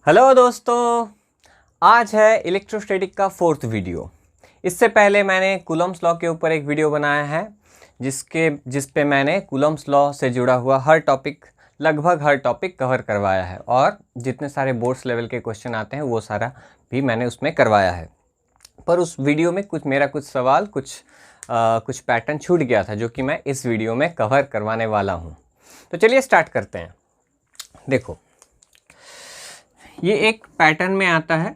Hello दोस्तों, आज है इलेक्ट्रोस्टैटिक का फोर्थ वीडियो। इससे पहले मैंने कूलम्ब्स लॉ के ऊपर एक वीडियो बनाया है जिस पे मैंने कूलम्ब्स लॉ से जुड़ा हुआ लगभग हर टॉपिक कवर करवाया है और जितने सारे बोर्ड्स लेवल के क्वेश्चन आते हैं वो सारा भी मैंने उसमें करवाया है। पर उस वीडियो में कुछ सवाल कुछ पैटर्न छूट गया था जो कि मैं इस वीडियो में कवर करवाने वाला हूँ। तो चलिए स्टार्ट करते हैं। देखो, ये एक पैटर्न में आता है।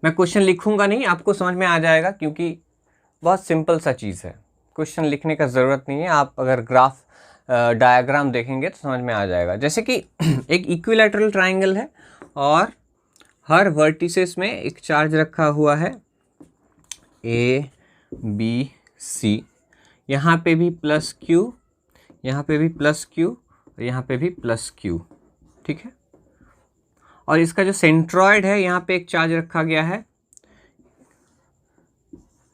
मैं क्वेश्चन लिखूंगा नहीं, आपको समझ में आ जाएगा क्योंकि बहुत सिंपल सा चीज़ है। क्वेश्चन लिखने का ज़रूरत नहीं है, आप अगर ग्राफ डायग्राम देखेंगे तो समझ में आ जाएगा। जैसे कि एक इक्विलैटरल ट्राइंगल है और हर वर्टिसेस में एक चार्ज रखा हुआ है ए बी सी। यहाँ पे भी प्लस क्यू, यहाँ पे भी प्लस क्यू और यहाँ पे भी प्लस क्यू, ठीक है। और इसका जो सेंट्रॉयड है यहाँ पे एक चार्ज रखा गया है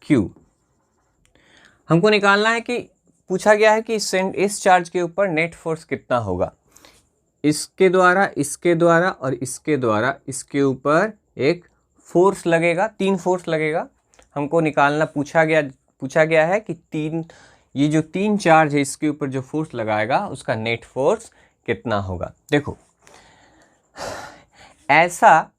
Q। हमको निकालना है कि पूछा गया है कि इस चार्ज के ऊपर नेट फोर्स कितना होगा। इसके द्वारा, इसके द्वारा और इसके द्वारा इसके ऊपर एक फोर्स लगेगा, 3 फोर्स लगेगा। हमको निकालना पूछा गया है कि ये जो 3 चार्ज है इसके ऊपर जो फोर्स लगाएगा उसका नेट फोर्स कितना होगा। देखो, ऐसा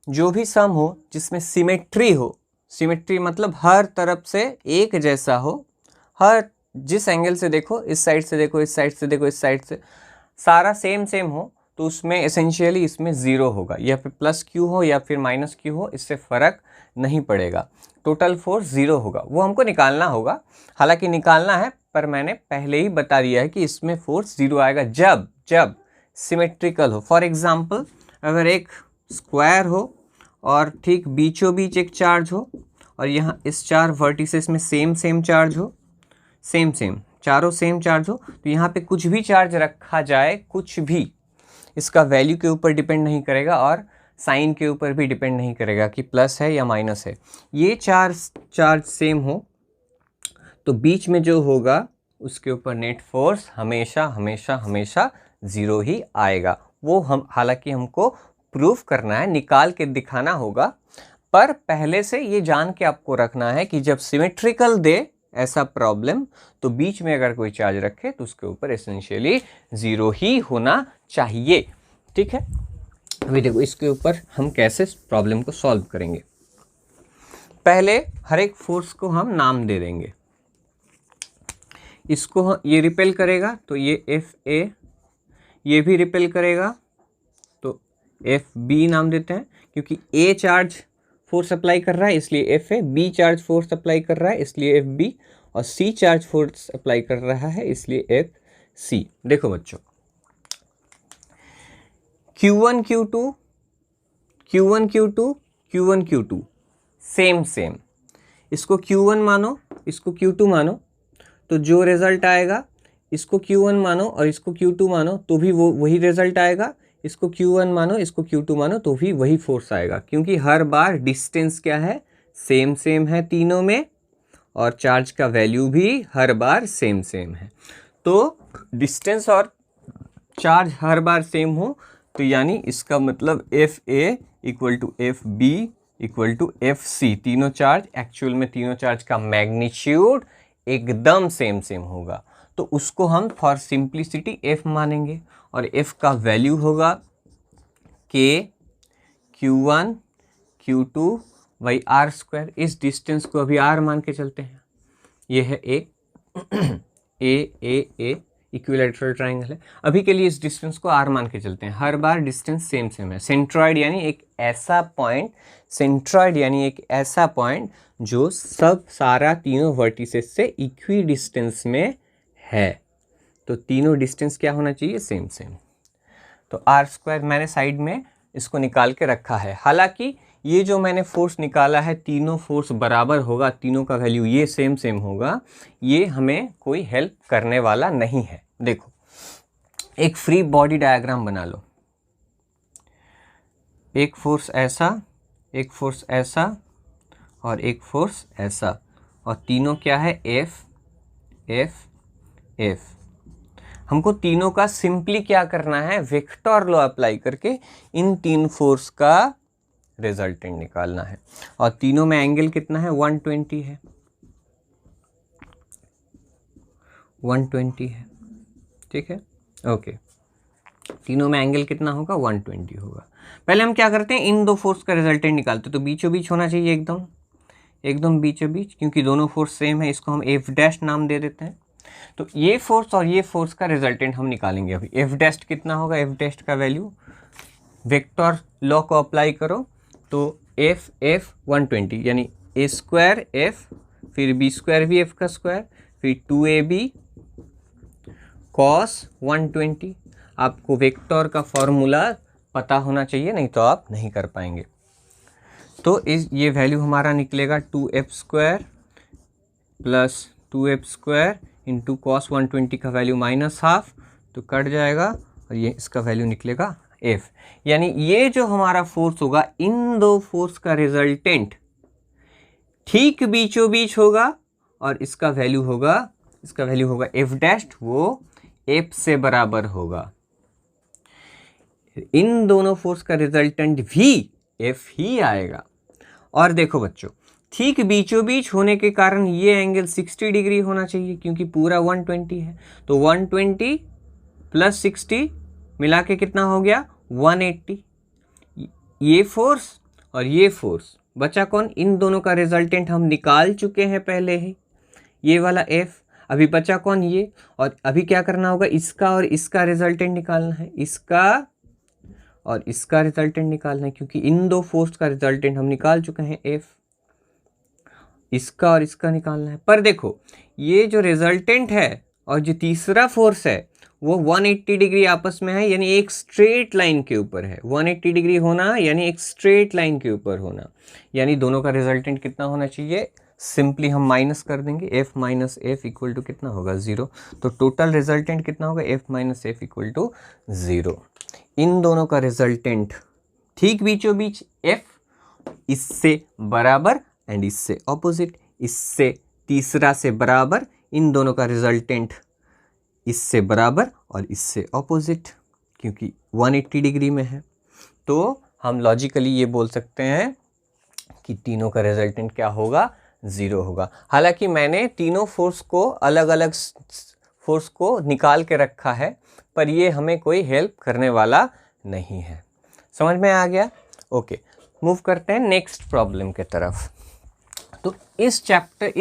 जो भी सम हो जिसमें सिमेट्री हो, सिमेट्री मतलब हर तरफ से एक जैसा हो, हर जिस एंगल से देखो, इस साइड से देखो, इस साइड से देखो, इस साइड से सारा सेम हो, तो उसमें एसेंशियली इसमें ज़ीरो होगा। या फिर प्लस क्यू हो या फिर माइनस क्यू हो, इससे फ़र्क नहीं पड़ेगा, टोटल फोर्स ज़ीरो होगा। वो हमको निकालना होगा, हालांकि निकालना है, पर मैंने पहले ही बता दिया है कि इसमें फोर्स ज़ीरो आएगा जब सिमेट्रिकल हो। फॉर एग्ज़ाम्पल, अगर एक स्क्वायर हो और ठीक बीचों बीच एक चार्ज हो और यहाँ इस 4 वर्टिसेस में सेम चार्ज हो, सेम चारों सेम चार्ज हो, तो यहाँ पे कुछ भी चार्ज रखा जाए, कुछ भी, इसका वैल्यू के ऊपर डिपेंड नहीं करेगा और साइन के ऊपर भी डिपेंड नहीं करेगा कि प्लस है या माइनस है। ये चार्ज सेम हो तो बीच में जो होगा उसके ऊपर नेट फोर्स हमेशा ज़ीरो ही आएगा। वो हालांकि हमको प्रूफ करना है, निकाल के दिखाना होगा, पर पहले से ये जान के आपको रखना है कि जब सिमेट्रिकल दे ऐसा प्रॉब्लम, तो बीच में अगर कोई चार्ज रखे तो उसके ऊपर एसेंशियली ज़ीरो ही होना चाहिए, ठीक है। अभी देखो, इसके ऊपर हम कैसे प्रॉब्लम को सॉल्व करेंगे। पहले हर एक फोर्स को हम नाम दे देंगे। इसको ये रिपेल करेगा तो ये FA, ये भी रिपेल करेगा तो FB नाम देते हैं, क्योंकि A चार्ज फोर्स अप्लाई कर रहा है इसलिए FA, B charge force apply कर रहा है इसलिए FB और C चार्ज फोर्स अप्लाई कर रहा है इसलिए FC। देखो बच्चों, Q1 Q2 सेम, इसको Q1 मानो, इसको Q2 मानो, तो जो रिजल्ट आएगा, इसको Q1 मानो और इसको Q2 मानो तो भी वो वही रिजल्ट आएगा। इसको Q1 मानो, इसको Q2 मानो तो भी वही फोर्स आएगा, क्योंकि हर बार डिस्टेंस क्या है, सेम है तीनों में, और चार्ज का वैल्यू भी हर बार सेम है। तो डिस्टेंस और चार्ज हर बार सेम हो तो यानी इसका मतलब FA equal to FB equal to FC। तीनों चार्ज, एक्चुअल में तीनों चार्ज का मैग्नीट्यूड एकदम सेम होगा, तो उसको हम फॉर सिंप्लिसिटी F मानेंगे और F का वैल्यू होगा K Q1 Q2 by R²। इस डिस्टेंस को अभी R मान के चलते हैं। ये है एक A इक्विलैटरल ट्राइंगल है। अभी के लिए इस डिस्टेंस को R मान के चलते हैं। हर बार डिस्टेंस सेम है। सेंट्रॉइड यानी एक ऐसा पॉइंट जो सारा तीनों वर्टिसेस से इक्वी डिस्टेंस में है, तो तीनों डिस्टेंस क्या होना चाहिए, सेम। तो R² मैंने साइड में इसको निकाल के रखा है। हालांकि ये जो मैंने फोर्स निकाला है, तीनों फोर्स बराबर होगा, तीनों का वैल्यू ये सेम होगा, ये हमें कोई हेल्प करने वाला नहीं है। देखो, एक फ्री बॉडी डायग्राम बना लो। एक फोर्स ऐसा, एक फोर्स ऐसा और एक फोर्स ऐसा, और तीनों क्या है, F। हमको तीनों का सिंपली क्या करना है, वेक्टर लॉ अप्लाई करके इन तीन फोर्स का रिजल्टेंट निकालना है। और तीनों में एंगल कितना है, 120 है, 120 है, ठीक है, ओके। तीनों में एंगल कितना होगा, 120 होगा। पहले हम क्या करते हैं, इन दो फोर्स का रिजल्टेंट निकालते, तो बीचों बीच होना चाहिए, एकदम बीचों बीच, क्योंकि दोनों फोर्स सेम है, इसको हम एफ डैश नाम दे देते हैं। तो ये फोर्स और ये फोर्स का रिजल्टेंट हम निकालेंगे अभी। एफ डैश कितना होगा, एफ डैश का वैल्यू, वेक्टर लॉ को अप्लाई करो तो एफ 120 यानी ए स्क्वायर एफ, फिर बी स्क्वायर भी एफ का स्क्वायर, फिर 2ab cos 120। आपको वेक्टर का फॉर्मूला पता होना चाहिए, नहीं तो आप नहीं कर पाएंगे। तो ये वैल्यू हमारा निकलेगा 2f square plus 2f square into cos 120 का वैल्यू -12, तो कट जाएगा और ये इसका वैल्यू निकलेगा f। यानी ये जो हमारा फोर्स होगा, इन दो फोर्स का रिजल्टेंट ठीक बीचों बीच होगा और इसका वैल्यू होगा f डैश, वो f से बराबर होगा। इन दोनों फोर्स का रिजल्टेंट भी f ही आएगा। और देखो बच्चों, ठीक बीचों बीच होने के कारण ये एंगल 60 डिग्री होना चाहिए, क्योंकि पूरा 120 है। तो 120 प्लस 60 मिला के कितना हो गया, 180। ये फोर्स और ये फोर्स बचा कौन, इन दोनों का रिजल्टेंट हम निकाल चुके हैं पहले ही, ये वाला f। अभी बचा कौन, ये। और अभी क्या करना होगा, इसका और इसका रिजल्टेंट निकालना है, इसका और इसका रिजल्टेंट निकालना है, क्योंकि इन दो फोर्स का रिजल्टेंट हम निकाल चुके हैं f। इसका और इसका निकालना है। पर देखो, ये जो रिजल्टेंट है और जो तीसरा फोर्स है वो 180 डिग्री आपस में है, यानी एक स्ट्रेट लाइन के ऊपर है। 180 डिग्री होना यानी एक स्ट्रेट लाइन के ऊपर होना, यानी दोनों का रिजल्टेंट कितना होना चाहिए, सिंपली हम माइनस कर देंगे, f minus F equal to कितना होगा, 0। तो टोटल रिजल्टेंट कितना होगा, f minus F equal to 0। इन दोनों का रिजल्टेंट ठीक बीचों बीच f, इससे बराबर एंड इससे ऑपोजिट, इससे तीसरा से बराबर, इन दोनों का रिजल्टेंट इससे बराबर और इससे ऑपोजिट, क्योंकि 180 डिग्री में है। तो हम लॉजिकली ये बोल सकते हैं कि तीनों का रिजल्टेंट क्या होगा, 0 होगा। हालांकि मैंने तीनों फोर्स को अलग अलग फोर्स को निकाल के रखा है, पर ये हमें कोई हेल्प करने वाला नहीं है। समझ में आ गया, ओके। मूव करते हैं नेक्स्ट प्रॉब्लम के तरफ। तो इस चैप्टर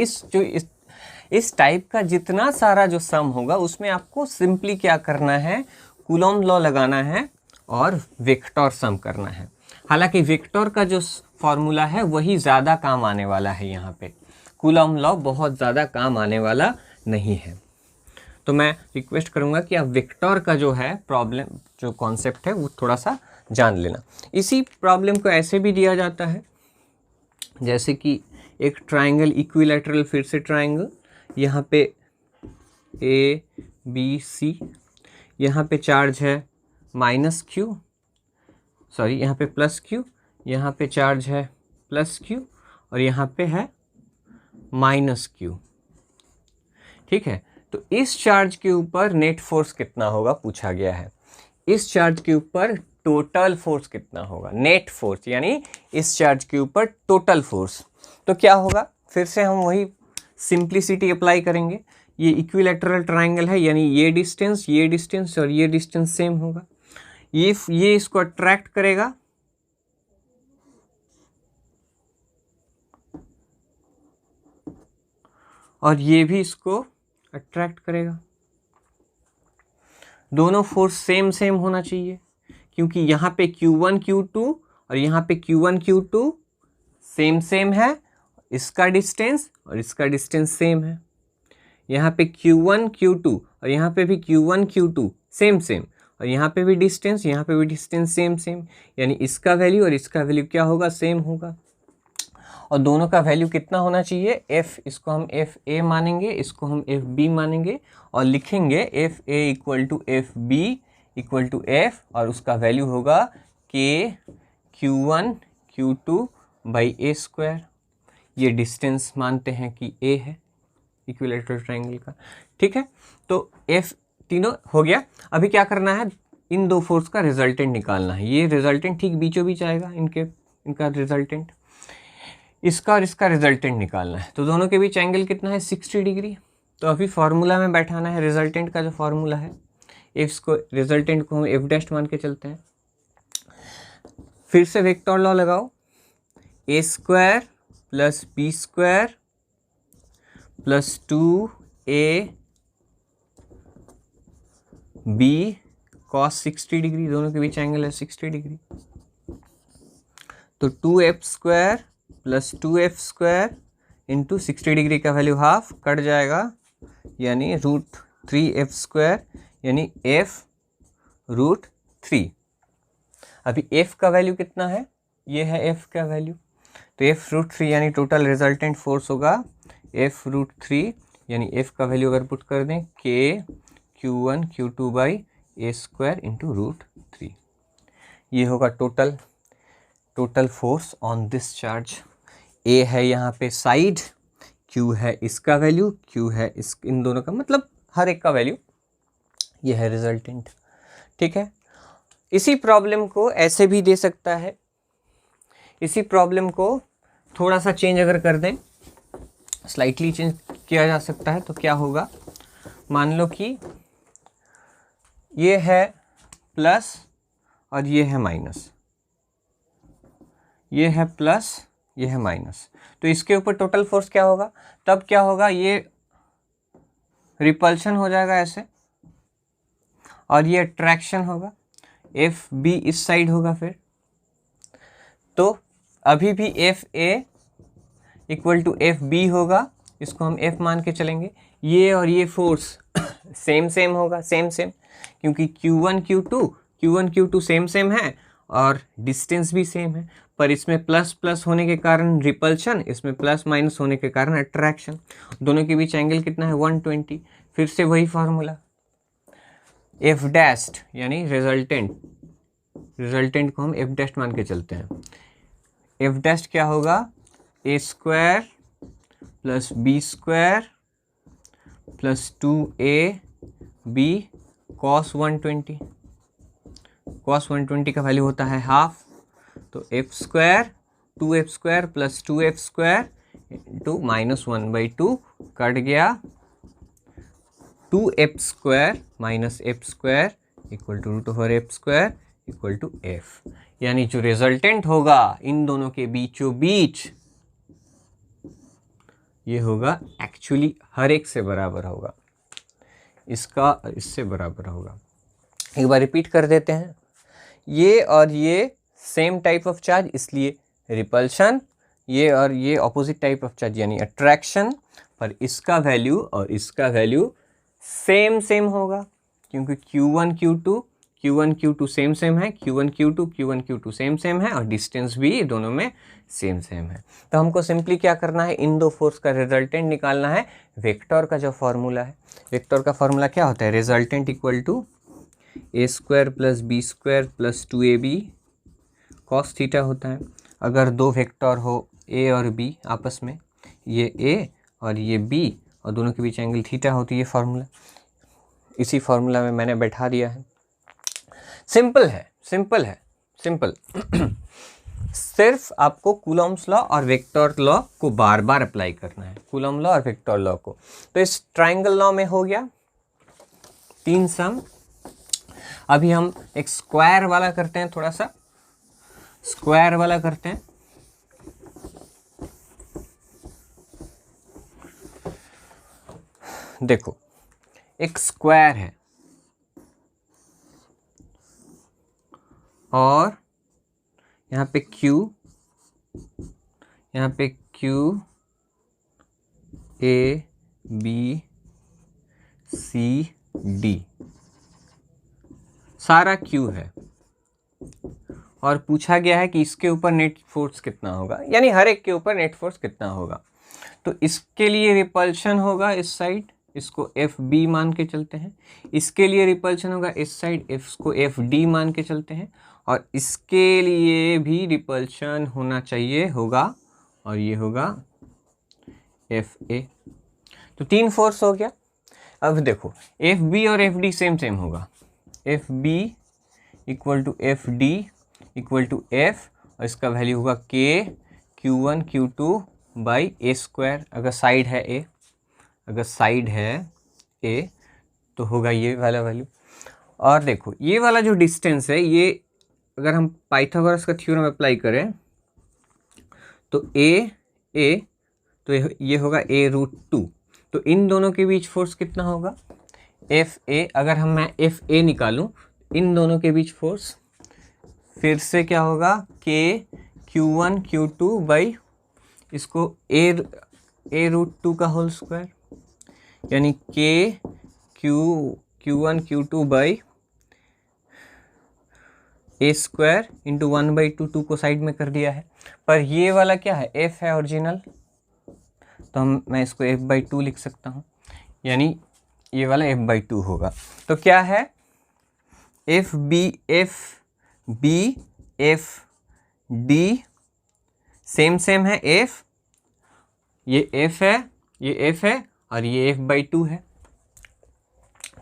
इस टाइप का जितना सारा जो सम होगा उसमें आपको सिंपली क्या करना है, कूलॉम लॉ लगाना है और वेक्टर सम करना है। हालांकि वेक्टर का जो फॉर्मूला है वही ज़्यादा काम आने वाला है, यहाँ पे कूलॉम लॉ बहुत ज़्यादा काम आने वाला नहीं है। तो मैं रिक्वेस्ट करूँगा कि आप वेक्टर का जो है प्रॉब्लम, जो कॉन्सेप्ट है वो थोड़ा सा जान लेना। इसी प्रॉब्लम को ऐसे भी दिया जाता है, जैसे कि एक ट्राइंगल इक्विलैटरल, फिर से ट्राइंगल, यहाँ पे ABC, यहाँ पे चार्ज है -q, सॉरी यहाँ पे +q, यहाँ पे चार्ज है +q और यहाँ पे है -q, ठीक है। तो इस चार्ज के ऊपर नेट फोर्स कितना होगा पूछा गया है। इस चार्ज के ऊपर टोटल फोर्स कितना होगा, नेट फोर्स, यानी इस चार्ज के ऊपर टोटल फोर्स। तो क्या होगा, फिर से हम वही सिंप्लिसिटी अप्लाई करेंगे। ये इक्विलैटरल ट्राइंगल है, यानी ये डिस्टेंस और ये डिस्टेंस सेम होगा। ये इसको अट्रैक्ट करेगा, और ये भी इसको अट्रैक्ट करेगा। दोनों फोर्स सेम होना चाहिए, क्योंकि यहाँ पे Q1 Q2 और यहाँ पे Q1 Q2 सेम है। इसका डिस्टेंस और इसका डिस्टेंस सेम है। यहाँ पे Q1 Q2 और यहाँ पे भी Q1 Q2 सेम और यहाँ पे भी डिस्टेंस सेम, यानी इसका वैल्यू और इसका वैल्यू क्या होगा, सेम होगा। और दोनों का वैल्यू कितना होना चाहिए, f, इसको हम FA मानेंगे, इसको हम FB मानेंगे और लिखेंगे FA equal to FB equal to F, और उसका वैल्यू होगा K Q1 Q2 by A square. ये डिस्टेंस मानते हैं कि A है इक्विलैटरल ट्रायंगल का, ठीक है। तो F तीनों हो गया। अभी क्या करना है, इन दो फोर्स का रिजल्टेंट निकालना है। ये रिजल्टेंट ठीक बीचों बीच आएगा, इनका रिजल्टेंट, इसका और इसका रिजल्टेंट निकालना है। तो दोनों के बीच एंगल कितना है, 60 डिग्री। तो अभी फार्मूला में बैठाना है रिजल्टेंट का जो फार्मूला है, इसको रिजल्टेंट को हम एफ डैश मान के चलते हैं। फिर से वेक्टर लॉ लगाओ, a square plus B square plus 2ab cos 60 degree, दोनों के बीच एंगल है 60 डिग्री। तो 2f square plus 2f square into 60 degree का वैल्यू हाफ कट जाएगा, यानी √3f स्क्वायर, यानी f √3। अभी f का वैल्यू कितना है, ये है f का वैल्यू, तो f √3 यानी टोटल रिजल्टेंट फोर्स होगा f √3, यानी f का वैल्यू अगर पुट कर दें k q1 q2 by a square into √3। ये होगा total force on this charge. a है यहाँ पे साइड, q है इसका वैल्यू, q है इन दोनों का, मतलब हर एक का वैल्यू, ये है रिजल्टेंट। ठीक है, इसी प्रॉब्लम को ऐसे भी दे सकता है, इसी प्रॉब्लम को थोड़ा सा चेंज अगर कर दें, स्लाइटली चेंज किया जा सकता है। तो क्या होगा, मान लो कि ये है प्लस और ये है माइनस, ये है प्लस, ये है माइनस, तो इसके ऊपर टोटल फोर्स क्या होगा, तब क्या होगा, ये रिपल्शन हो जाएगा ऐसे, और ये अट्रैक्शन होगा, एफ बी इस साइड होगा। फिर तो अभी भी F A equal to F B होगा, इसको हम एफ मान के चलेंगे। ये और ये फोर्स सेम होगा, सेम क्योंकि Q1 Q2 सेम है और डिस्टेंस भी सेम है, पर इसमें प्लस प्लस होने के कारण रिपल्शन, इसमें प्लस माइनस होने के कारण अट्रैक्शन। दोनों के बीच एंगल कितना है, 120। फिर से वही फार्मूला, एफ डैश्ड यानी रिजल्टेंट को हम एफ डैश्ड मान के चलते हैं। एफ डैश्ड क्या होगा, a square plus B square plus 2ab cos 120। cos 120 का वैल्यू होता है हाफ, तो F square 2f square plus 2f square into -1/2 cut गया, 2f square minus F square equal to √f square equal to F. यानी जो resultant होगा इन दोनों के बीचों बीच, ये होगा एक्चुअली हर एक से बराबर होगा, इसका इससे बराबर होगा। एक बार रिपीट कर देते हैं, ये और ये सेम टाइप ऑफ चार्ज इसलिए रिपल्शन, ये और ये ऑपोजिट टाइप ऑफ चार्ज यानी अट्रैक्शन, पर इसका वैल्यू और इसका वैल्यू सेम होगा, क्योंकि Q1 Q2 सेम है, Q1 Q2 सेम है, और डिस्टेंस भी दोनों में सेम है। तो हमको सिंपली क्या करना है, इन दो फोर्स का रिजल्टेंट निकालना है। वेक्टर का जो फॉर्मूला है, वेक्टर का फॉर्मूला क्या होता है, resultant equal to A square plus B square plus 2ab cos theta होता है। अगर दो वेक्टर हो ए और बी आपस में, ये ए और ये बी, और दोनों के बीच एंगल थीटा होती है, ये फार्मूला, इसी फार्मूला में मैंने बैठा दिया है। सिंपल है सिर्फ आपको कूलॉम्स लॉ और वेक्टर लॉ को बार बार अप्लाई करना है, कूलॉम लॉ और वेक्टर लॉ को। तो इस ट्राइंगल लॉ में हो गया 3 सम। अभी हम एक स्क्वायर वाला करते हैं, थोड़ा सा स्क्वायर वाला करते हैं। देखो, एक स्क्वायर है और यहाँ पे Q A B C D सारा Q है, और पूछा गया है कि इसके ऊपर नेट फोर्स कितना होगा, यानी हर एक के ऊपर नेट फोर्स कितना होगा। तो इसके लिए रिपल्शन होगा इस साइड, इसको एफ बी मान के चलते हैं। इसके लिए रिपल्शन होगा इस साइड, इसको एफ डी मान के चलते हैं, और इसके लिए भी रिपल्शन होना चाहिए होगा, और ये होगा एफ ए। तो 3 फोर्स हो गया। अब देखो एफ बी और एफ डी सेम सेम होगा, F B equal to F D equal to F, और इसका वैल्यू होगा K Q one Q two by A square, अगर साइड है ए, अगर साइड है ए तो होगा ये वाला वैल्यू। और देखो ये वाला जो डिस्टेंस है, ये अगर हम पाइथागोरस का थ्योरम अप्लाई करें तो ए तो ये होगा ए रूट टू, तो इन दोनों के बीच फोर्स कितना होगा एफ ए, अगर मैं एफ ए निकालूं इन दोनों के बीच फोर्स फिर से क्या होगा K Q one Q two by इसको ए रूट टू का होल स्क्वायर, यानी के Q one Q two by A square into 1/2, 2 को साइड में कर दिया है। पर ये वाला क्या है एफ है ओरिजिनल, तो मैं इसको f/2 लिख सकता हूँ, यानी ये वाला f/2 होगा। तो क्या है F B F D same same है, एफ ये एफ है, ये एफ है और ये f/2 है।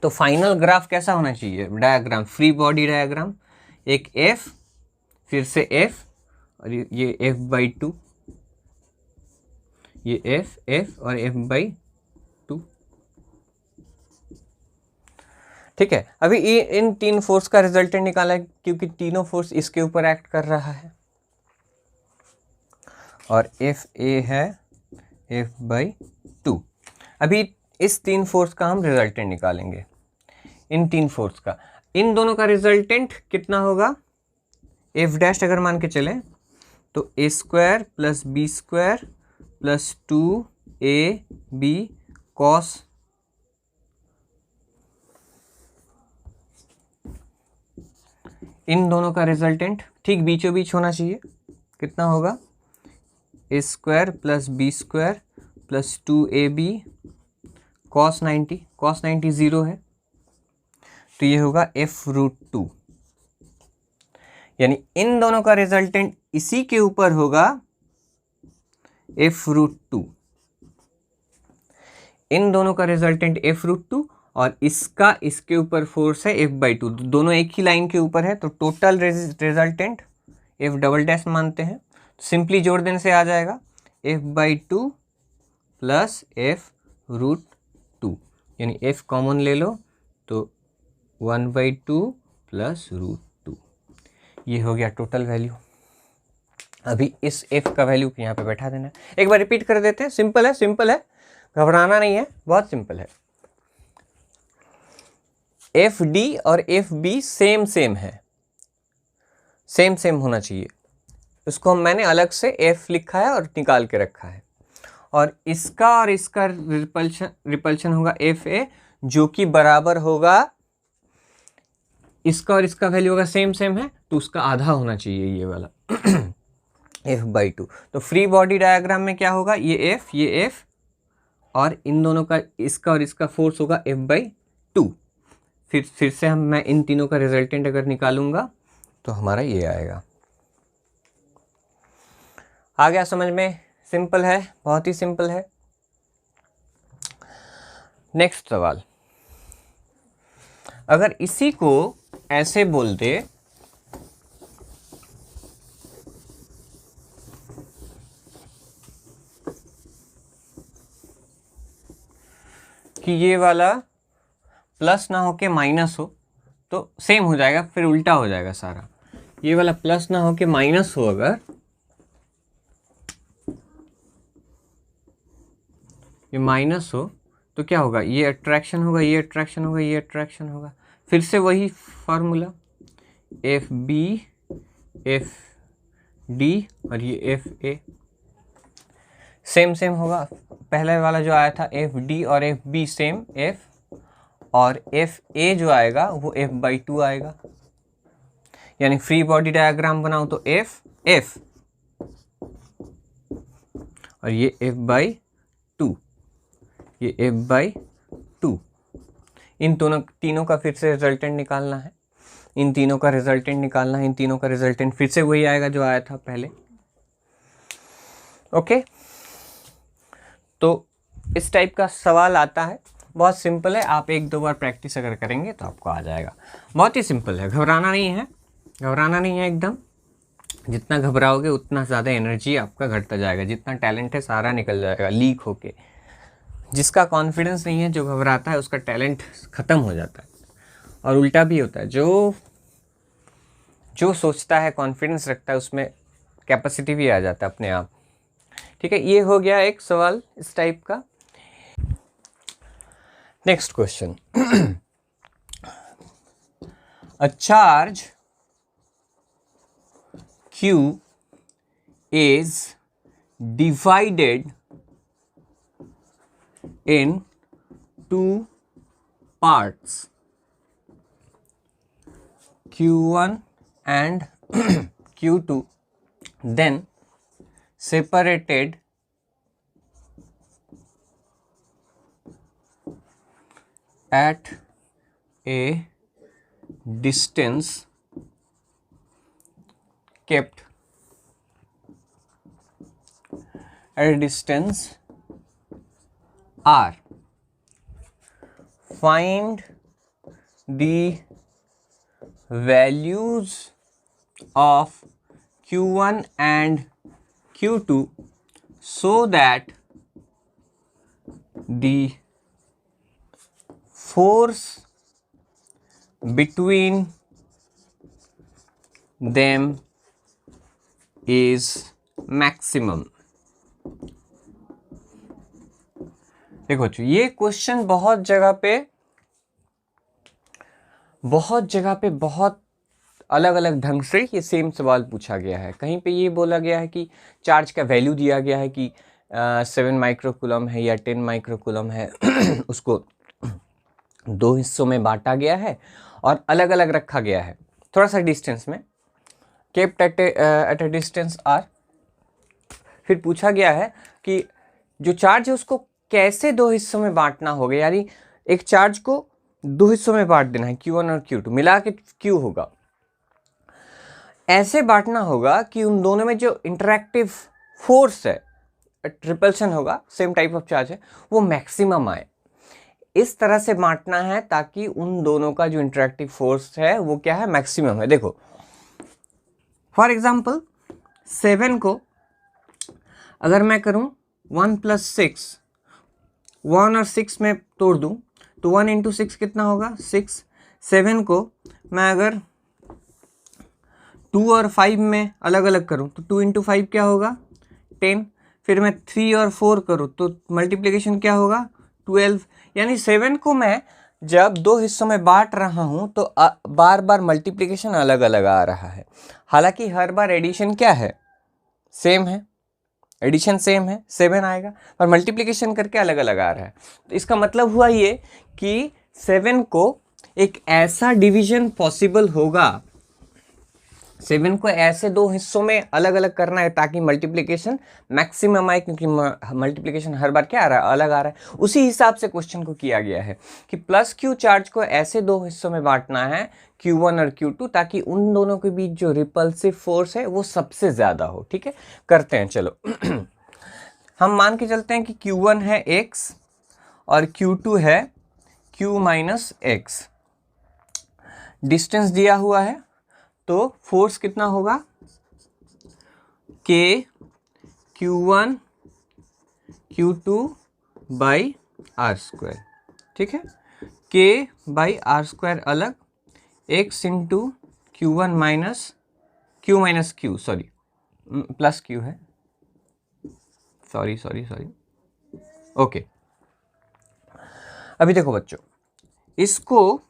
तो फाइनल ग्राफ कैसा होना चाहिए डायग्राम, फ्री बॉडी डायग्राम, एक f फिर से f और ये f/2, ये f और f/2। ठीक है, अभी इन तीन फोर्स का रिजल्टेंट निकाला है क्योंकि तीनों फोर्स इसके ऊपर एक्ट कर रहा है, और एफ ए है f/2। अभी इस तीन फोर्स का हम रिजल्टेंट निकालेंगे, इन तीन फोर्स का। इन दोनों का रिजल्टेंट कितना होगा एफ डैश अगर मान के चलें तो a square plus B square plus 2ab cos इन दोनों का रिजल्टेंट ठीक बीचों बीच होना चाहिए, कितना होगा a square plus B square plus 2ab cos 90, cos 90 zero है तो ये होगा f√2, यानी इन दोनों का रिजल्टेंट इसी के ऊपर होगा f√2, इन दोनों का रिजल्टेंट f√2 और इसका इसके ऊपर फोर्स है f/2, दोनों एक ही लाइन के ऊपर है तो total resultant f double dash मानते हैं, सिंपली जोड़ देने से आ जाएगा f/2 प्लस f√2, यानी f कॉमन ले लो तो 1/2 प्लस √2, ये हो गया टोटल वैल्यू। अभी इस f का वैल्यू यहाँ पे बैठा देना है, एक बार रिपीट कर देते हैं, सिंपल है, सिंपल है, घबराना नहीं है, बहुत सिंपल है। एफ डी और एफ बी सेम सेम है, सेम सेम होना चाहिए, उसको मैंने अलग से f लिखा है और निकाल के रखा है, और इसका और इसका रिपल्शन होगा एफ ए जो कि बराबर होगा, इसका और इसका वैल्यू होगा सेम सेम है तो उसका आधा होना चाहिए ये वाला f/2। तो फ्री बॉडी डायग्राम में क्या होगा ये f और इन दोनों का इसका और इसका फोर्स होगा f/2। फिर से मैं इन तीनों का रिजल्टेंट अगर निकालूंगा तो हमारा ये आएगा। आ गया समझ में, सिंपल है, बहुत ही सिंपल है। नेक्स्ट सवाल, अगर इसी को ऐसे बोल दे कि ये वाला प्लस ना होके माइनस हो तो सेम हो जाएगा, फिर उल्टा हो जाएगा सारा। ये वाला प्लस ना होके माइनस हो, अगर ये माइनस हो तो क्या होगा, ये अट्रैक्शन होगा, ये अट्रैक्शन होगा, ये अट्रैक्शन होगा, फिर से वही formula F B F D और ये एफ ए सेम सेम होगा। पहले वाला जो आया था एफ डी और एफ बी सेम एफ, और एफ ए जो आएगा वो f/2 आएगा, यानी फ्री बॉडी डायग्राम बनाओ तो एफ और ये f/2, ये f/2। इन तीनों का फिर से रिजल्टेंट निकालना है, इन तीनों का रिजल्टेंट निकालना है, इन तीनों का रिजल्टेंट फिर से वही आएगा जो आया था पहले। ओके, तो इस टाइप का सवाल आता है बहुत सिंपल है, आप 1-2 बार प्रैक्टिस अगर करेंगे तो आपको आ जाएगा। बहुत ही सिंपल है, घबराना नहीं है, घबराना नहीं है एकदम। जितना घबराओगे उतना ज़्यादा एनर्जी आपका घटता जाएगा, जितना टैलेंट है सारा निकल जाएगा लीक होके। जिसका कॉन्फिडेंस नहीं है, जो घबराता है, उसका टैलेंट ख़त्म हो जाता है। और उल्टा भी होता है, जो सोचता है, कॉन्फिडेंस रखता है, उसमें कैपेसिटी भी आ जाता है अपने आप। ठीक है, ये हो गया एक सवाल इस टाइप का। Next question, a charge Q is divided in 2 parts, Q1 and Q2, then separated at a distance kept at a distance r. Find the values of Q1 and Q2 so that the force between them is maximum. देखो बच्चों, ये question बहुत जगह पे बहुत अलग अलग ढंग से ये सेम सवाल पूछा गया है। कहीं पे ये बोला गया है कि चार्ज का वैल्यू दिया गया है कि 7 माइक्रोकूलम है या 10 माइक्रोकूलम है उसको 2 हिस्सों में बांटा गया है और अलग अलग रखा गया है थोड़ा सा डिस्टेंस में, kept at a distance R. फिर पूछा गया है कि जो चार्ज है उसको कैसे 2 हिस्सों में बांटना होगा, यानी एक चार्ज को 2 हिस्सों में बांट देना है, Q1 और Q2 मिला के Q होगा। ऐसे बांटना होगा कि उन दोनों में जो इंटरैक्टिव फोर्स है, रिपल्शन होगा, सेम टाइप ऑफ चार्ज है, वो मैक्सिमम आए। इस तरह से बांटना है ताकि उन दोनों का जो इंटरैक्टिव फोर्स है वो क्या है, मैक्सिमम है। देखो फॉर एग्जाम्पल 7 को अगर मैं करूं 1 + 6, 1 और 6 में तोड़ दूं तो 1 × 6 कितना होगा, 6। 7 को मैं अगर 2 और 5 में अलग अलग करूं तो 2 × 5 क्या होगा, 10। फिर मैं 3 और 4 करूं तो मल्टीप्लिकेशन क्या होगा, 12। यानी 7 को मैं जब 2 हिस्सों में बांट रहा हूं तो बार बार मल्टीप्लिकेशन अलग अलग आ रहा है। हालांकि हर बार एडिशन क्या है, सेम है, एडिशन सेम है, 7 आएगा, पर मल्टीप्लिकेशन करके अलग अलग आ रहा है। तो इसका मतलब हुआ ये कि 7 को एक ऐसा डिवीजन पॉसिबल होगा, 7 को ऐसे 2 हिस्सों में अलग अलग करना है ताकि मल्टीप्लिकेशन मैक्सिमम आए, क्योंकि मल्टीप्लिकेशन हर बार क्या आ रहा है, अलग आ रहा है। उसी हिसाब से क्वेश्चन को किया गया है कि +Q चार्ज को ऐसे 2 हिस्सों में बांटना है, Q1 और Q2, ताकि उन दोनों के बीच जो रिपल्सिव फोर्स है वो सबसे ज़्यादा हो। ठीक है, करते हैं चलो। हम मान के चलते हैं कि Q1 है x और Q2 है Q - x। डिस्टेंस दिया हुआ है तो फोर्स कितना होगा, K Q1 Q2/r²। ठीक है, K/r² अलग, x × Q1 - Q sorry plus Q है, सॉरी ओके। अभी देखो बच्चों, इसको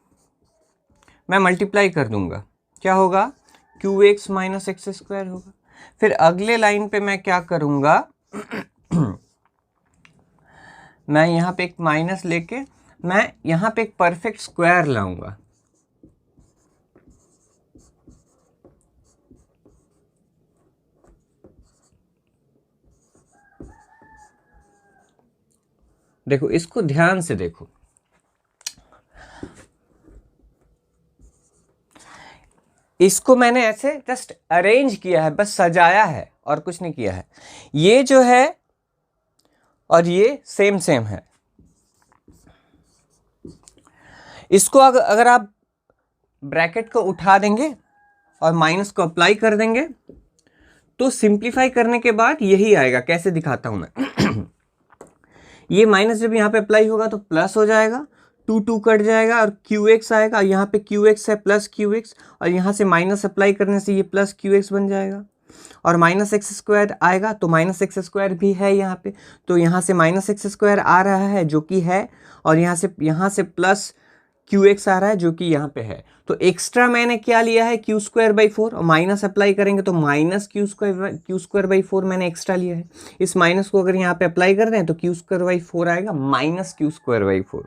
मैं मल्टीप्लाई कर दूंगा, क्या होगा, QX - x² होगा। फिर अगले लाइन पे मैं क्या करूंगा मैं यहाँ पे एक माइनस लेके मैं यहाँ पे एक परफेक्ट स्क्वायर लाऊंगा। देखो इसको ध्यान से देखो, इसको मैंने ऐसे जस्ट अरेंज किया है, बस सजाया है और कुछ नहीं किया है। ये जो है और ये सेम है, इसको अगर आप ब्रैकेट को उठा देंगे और माइनस को अप्लाई कर देंगे तो सिंप्लीफाई करने के बाद यही आएगा। कैसे दिखाता हूं मैं ये माइनस जब यहाँ पे अप्लाई होगा तो प्लस हो जाएगा, 2 कट जाएगा और QX आएगा। यहाँ पे QX है प्लस QX और यहाँ से माइनस अप्लाई करने से ये प्लस QX बन जाएगा और माइनस एक्स स्क्वायर आएगा तो माइनस एक्स स्क्वायर भी है यहाँ पे, तो यहाँ से माइनस एक्स स्क्वायर आ रहा है जो कि है और यहाँ से प्लस QX आ रहा है जो कि यहाँ पे है। तो एक्स्ट्रा मैंने क्या लिया है Q²/4 और माइनस अप्लाई करेंगे तो माइनस Q²/4 मैंने एक्स्ट्रा लिया है। इस माइनस को अगर यहाँ पे अप्लाई कर रहे हैं तो Q²/4 आएगा माइनस Q²/4,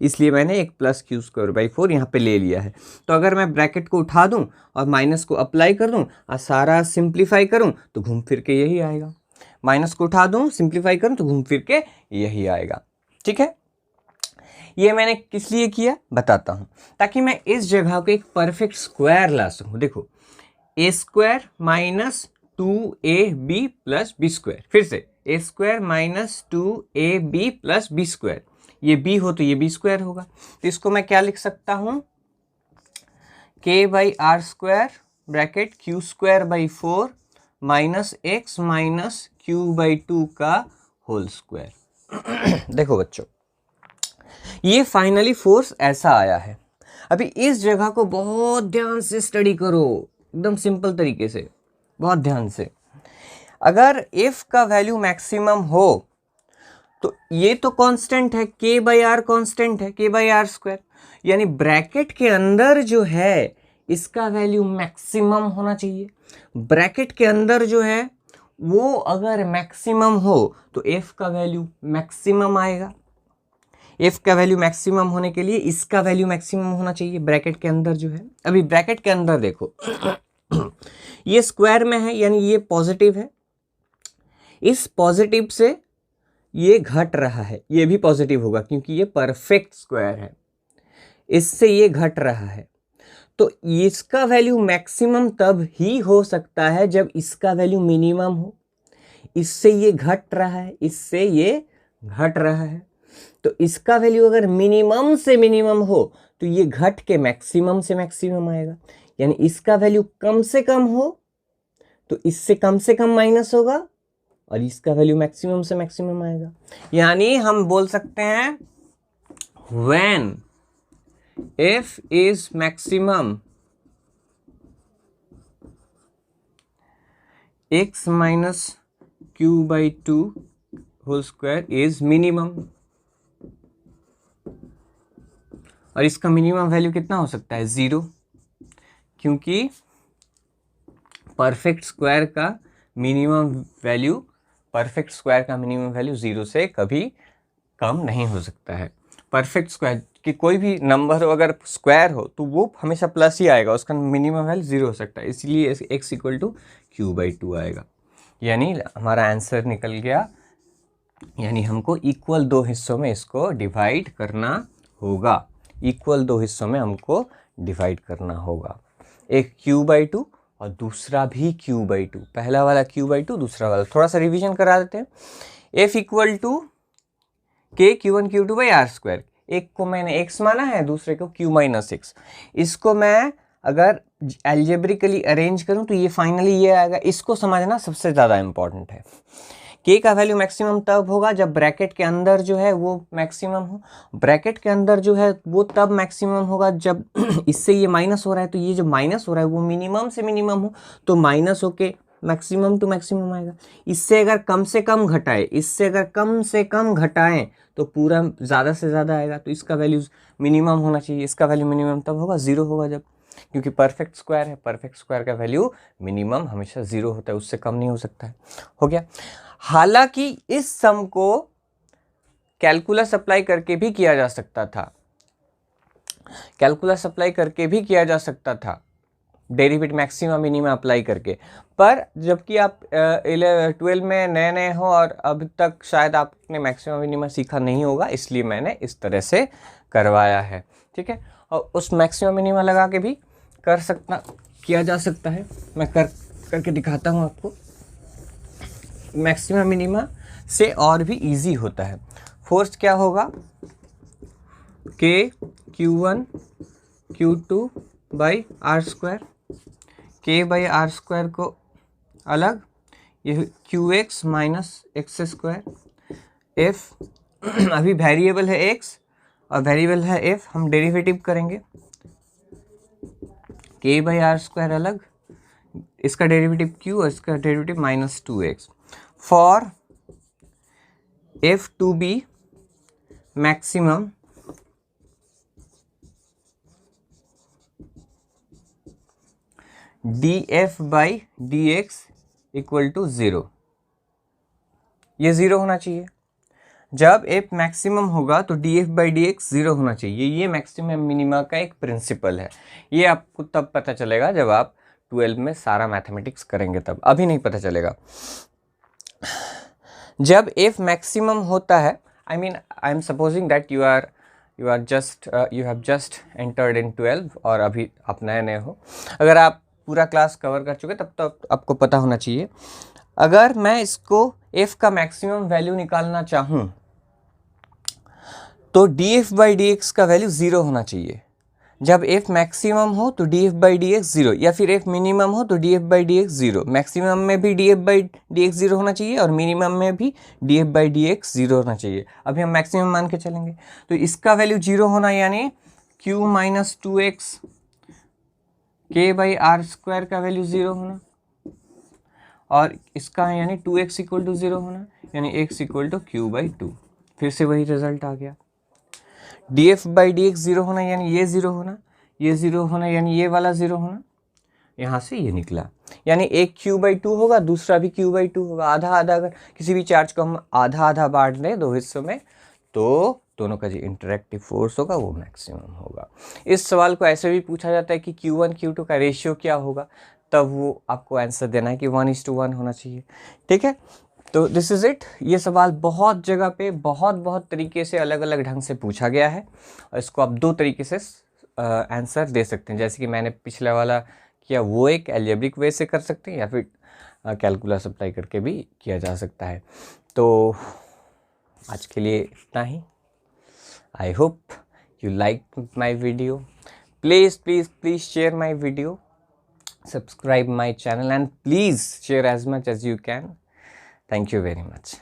इसलिए मैंने एक प्लस Q²/4 यहाँ पे ले लिया है। तो अगर मैं ब्रैकेट को उठा दूँ और माइनस को अप्लाई कर दूँ और सारा सिंप्लीफाई करूँ तो घूम फिर के यही आएगा। माइनस को उठा दूँ सिंप्लीफाई करूँ तो घूम फिर के यही आएगा। ठीक है, ये मैंने किस लिए किया बताता हूँ, ताकि मैं इस जगह को एक परफेक्ट स्क्वायर ला सकूँ। देखो A² minus 2AB plus B², फिर से A² minus 2AB plus B², ये B हो तो ये B² होगा। तो इसको मैं क्या लिख सकता हूँ K/R² bracket Q²/4 minus X minus Q/2 का होल स्क्वायर। देखो बच्चों ये फाइनली फोर्स ऐसा आया है। अभी इस जगह को बहुत ध्यान से स्टडी करो, एकदम सिंपल तरीके से, बहुत ध्यान से। अगर F का वैल्यू मैक्सिमम हो तो ये तो कांस्टेंट है, K/R कांस्टेंट है, K/R², यानी ब्रैकेट के अंदर जो है इसका वैल्यू मैक्सिमम होना चाहिए। ब्रैकेट के अंदर जो है वो अगर मैक्सिमम हो तो F का वैल्यू मैक्सिमम आएगा। F का वैल्यू मैक्सिमम होने के लिए इसका वैल्यू मैक्सिमम होना चाहिए ब्रैकेट के अंदर जो है। अभी ब्रैकेट के अंदर देखो ये स्क्वायर में है यानी ये पॉजिटिव है, इस पॉजिटिव से ये घट रहा है, ये भी पॉजिटिव होगा क्योंकि ये परफेक्ट स्क्वायर है, इससे ये घट रहा है। तो इसका वैल्यू मैक्सिमम तब ही हो सकता है जब इसका वैल्यू मिनिमम हो। इससे ये घट रहा है, इससे ये घट रहा है, तो इसका वैल्यू अगर मिनिमम से मिनिमम हो तो ये घट के मैक्सिमम से मैक्सिमम आएगा। यानी इसका वैल्यू कम से कम हो तो इससे कम से कम माइनस होगा और इसका वैल्यू मैक्सिमम से मैक्सिमम आएगा। यानी हम बोल सकते हैं when F is maximum X minus Q/2 whole square is minimum, और इसका मिनिमम वैल्यू कितना हो सकता है 0, क्योंकि परफेक्ट स्क्वायर का मिनिमम वैल्यू 0 से कभी कम नहीं हो सकता है। परफेक्ट स्क्वायर कि कोई भी नंबर हो अगर स्क्वायर हो तो वो हमेशा प्लस ही आएगा, उसका मिनिमम वैल्यू 0 हो सकता है, इसलिए x = Q/2 आएगा। यानी हमारा आंसर निकल गया, यानी हमको इक्वल 2 हिस्सों में इसको डिवाइड करना होगा। इक्वल 2 हिस्सों में हमको डिवाइड करना होगा, एक Q/2 और दूसरा भी Q/2। पहला वाला Q/2, दूसरा वाला, थोड़ा सा रिवीजन करा देते हैं। F = K Q1 Q2/R², एक को मैंने x माना है, दूसरे को Q - x। इसको मैं अगर एल्जेब्रिकली अरेंज करूं तो ये फाइनली ये आएगा। इसको समझना सबसे ज़्यादा इम्पॉर्टेंट है। K का वैल्यू मैक्सिमम तब होगा जब ब्रैकेट के अंदर जो है वो मैक्सिमम हो। ब्रैकेट के अंदर जो है वो तब मैक्सिमम होगा जब इससे ये माइनस हो रहा है, तो ये जो माइनस हो रहा है वो मिनिमम से मिनिमम हो, तो माइनस होके मैक्सिमम टू मैक्सिमम आएगा। इससे अगर कम से कम घटाए, इससे अगर कम से कम घटाएं तो पूरा ज़्यादा से ज़्यादा आएगा, तो इसका वैल्यू मिनिमम होना चाहिए। इसका वैल्यू मिनिमम तब होगा 0 होगा जब, क्योंकि परफेक्ट स्क्वायर है, परफेक्ट स्क्वायर का वैल्यू मिनिमम हमेशा 0 होता है, उससे कम नहीं हो सकता है। हो गया। हालांकि इस सम को कैलकुलस अप्लाई करके भी किया जा सकता था, कैलकुलस अप्लाई करके भी किया जा सकता था, डेरिवेटिव मैक्सिमा मिनिमा अप्लाई करके। पर जबकि आप 12 में नए नए हो और अब तक शायद आपने मैक्सिमा मिनिमा सीखा नहीं होगा, इसलिए मैंने इस तरह से करवाया है। ठीक है, और उस मैक्सिमा मिनिमा लगा के भी किया जा सकता है। मैं करके दिखाता हूँ आपको। मैक्सिमा मिनिमा से और भी इजी होता है। फोर्स क्या होगा, K Q1 Q2 by R square, K by R square को अलग, ये QX minus X square, F अभी वेरिएबल है x और वेरिएबल है f, हम डेरिवेटिव करेंगे, K बाई आर स्क्वायर अलग, इसका डेरिवेटिव q और इसका derivative minus 2x, for f to be maximum df by dx equal to 0, ये 0 होना चाहिए। जब f मैक्सिमम होगा तो df बाई dx 0 होना चाहिए। ये मैक्सिमम मिनिमा का एक प्रिंसिपल है। ये आपको तब पता चलेगा जब आप 12 में सारा मैथमेटिक्स करेंगे, तब, अभी नहीं पता चलेगा। जब f मैक्सिमम होता है, I am supposing that you have just entered in 12 और अभी आप नए नए हो। अगर आप पूरा क्लास कवर कर चुके तब तो आपको पता होना चाहिए। अगर मैं इसको f का मैक्सिमम वैल्यू निकालना चाहूँ तो df बाई dx का वैल्यू 0 होना चाहिए। जब f मैक्सिमम हो तो df बाई dx 0, या फिर f मिनिमम हो तो df बाई dx 0। मैक्सिमम में भी df बाई dx 0 होना चाहिए और मिनिमम में भी df बाई dx 0 होना चाहिए। अभी हम मैक्सिमम मान के चलेंगे तो इसका वैल्यू 0 होना, यानी q minus 2x k by R square का वैल्यू 0 होना, और इसका यानी 2x इक्वल टू 0 होना, यानी x equal to q by 2। फिर से वही रिजल्ट आ गया। df बाई dx 0 होना यानी ये 0 होना, ये 0 होना यानी ये वाला 0 होना, यहाँ से ये निकला। यानी एक q बाई 2 होगा, दूसरा भी q बाई 2 होगा। आधा आधा, अगर किसी भी चार्ज को हम आधा आधा बांट दें दो हिस्सों में तो दोनों का जो इंटरेक्टिव फोर्स होगा वो मैक्सिमम होगा। इस सवाल को ऐसे भी पूछा जाता है कि Q1 Q2 का रेशियो क्या होगा, तब वो आपको आंसर देना है कि 1:1 होना चाहिए। ठीक है, तो दिस इज़ इट। ये सवाल बहुत जगह पे बहुत तरीके से अलग अलग ढंग से पूछा गया है और इसको आप 2 तरीके से आंसर दे सकते हैं। जैसे कि मैंने पिछला वाला किया, वो एक एल्जेब्रिक वे से कर सकते हैं या फिर कैलकुलस अप्लाई करके भी किया जा सकता है। तो आज के लिए इतना ही। I hope you liked my video. Please share my video, subscribe my channel, and please share as much as you can. Thank you very much.